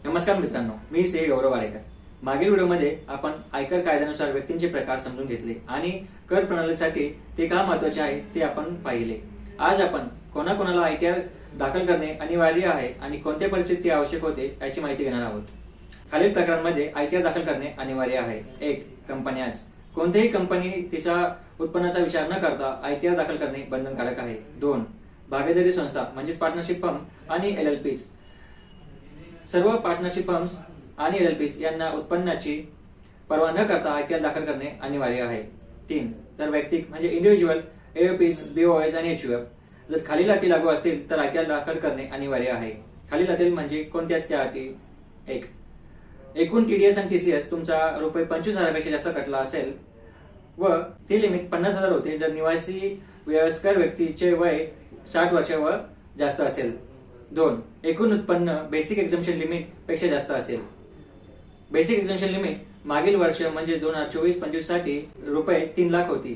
नमस्कार मित्रांनो, मी सी गौरव वाडेकर। मागील व्हिडिओमध्ये आपण आयकर कायद्यानुसार व्यक्तींचे प्रकार समजून घेतले आणि कर प्रणालीसाठी ते का महत्त्वाचे आहे ते आपण पाहिले। आज आपण कोणाकोणाला आयटीआर दाखल करणे अनिवार्य आहे आणि कोणत्या परिस्थितीत आवश्यक होते याची माहिती घेणार आहोत। खालील प्रकारांमध्ये आयटीआर दाखल करणे अनिवार्य आहे। 1. कंपन्याज। कोणतीही कंपनी तिच्या उत्पन्नाचा विचार न करता आयटीआर दाखल करणे बंधनकारक आहे। 2. भागीदारी संस्था म्हणजेच पार्टनरशिप फर्म आणि एलएलपीज। सर्व पार्टनरशिप फर्म्स आणि एलएलपीज यांना उत्पन्नाची पर्वा न करता आयटीआर दाखल करणे अनिवार्य आहे। 3. तर वैयक्तिक म्हणजे इंडिव्हिज्युअल एओपीज, बीओएस आणि एचयूएफ जर खालील अटी लागू असतील तर आयटीआर दाखल करणे अनिवार्य आहे। खालील अटी म्हणजे कोणत्याच त्या अटी? 1. एकूण टीडीएस आणि टीसीएस तुमचा ₹25,000 पेक्षा जास्त कटला असेल व ती लिमिट 50,000 होते जर निवासी वयस्कर व्यक्तीचे वय 60 वर्ष व जास्त असेल। 2. एकूण उत्पन्न बेसिक एक्झम्पशन लिमिट पेक्षा जास्त असेल। बेसिक एक्झम्पशन लिमिट मागील वर्ष म्हणजे 2024-25 साठी ₹3 लाख होती।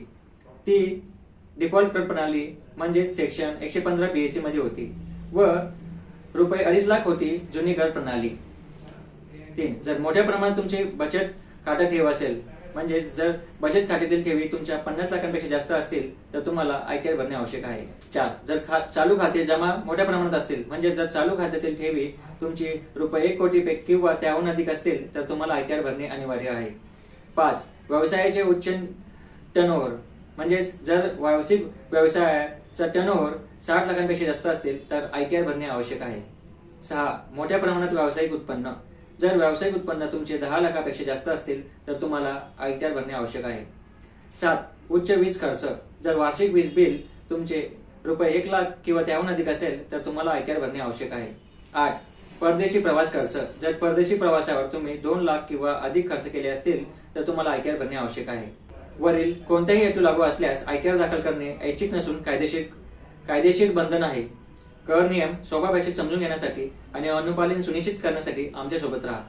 ती डिफॉल्ट कर प्रणाली म्हणजे सेक्शन 115 बीएससी मध्ये होती व ₹2.5 लाख होती जुनी कर प्रणाली। 3. जर मोठ्या प्रमाणात तुमचे बचत खाते ठेव असेल म्हणजे जर बचत खात्यातील ठेवी तुमच्या 50 लाखांपेक्षा जास्त असतील तर तुम्हाला आयटीआर भरणे आवश्यक आहे। 4. जर चालू खाते जमा मोठ्या प्रमाणात असतील म्हणजे जर चालू खात्यातील ठेवी तुमची ₹1 कोटी किंवा त्याहून अधिक असतील तर तुम्हाला आयटीआर भरणे अनिवार्य आहे। 5. व्यवसायाचे उच्च टर्नओव्हर म्हणजे जर व्यावसायिक व्यवसायाचा टर्नओव्हर 60 लाखांपेक्षा जास्त असतील तर आयटीआर भरणे आवश्यक आहे। 6. मोठ्या प्रमाणात व्यावसायिक उत्पन्न जर व्यावसायिक उत्पन्न तुमचे 10 लाखापेक्षा जास्त असतील तर तुम्हाला आयटीआर भरणे आवश्यक आहे। 7. उच्च वीज खर्च जर वार्षिक वीज बिल तुमचे ₹1 लाख किंवा त्याहून अधिक असेल तर तुम्हाला आयटीआर भरणे आवश्यक आहे। 8. परदेशी प्रवास खर्च जर परदेशी प्रवासावर तुम्ही 2 लाख किंवा अधिक खर्च केले असतील तर तुम्हाला आयटीआर भरणे आवश्यक आहे। वरील कोणत्याही अटी लागू असल्यास आयटीआर दाखल करणे ऐच्छिक नसून कायदेशीर बंधन आहे। कर नियम सोपा भाषेत समजून घेण्यासाठी आणि अनुपालन सुनिश्चित करण्यासाठी आमच्या सोबत राहा।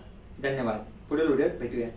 धन्यवाद। पुढील व्हिडिओत भेटूया।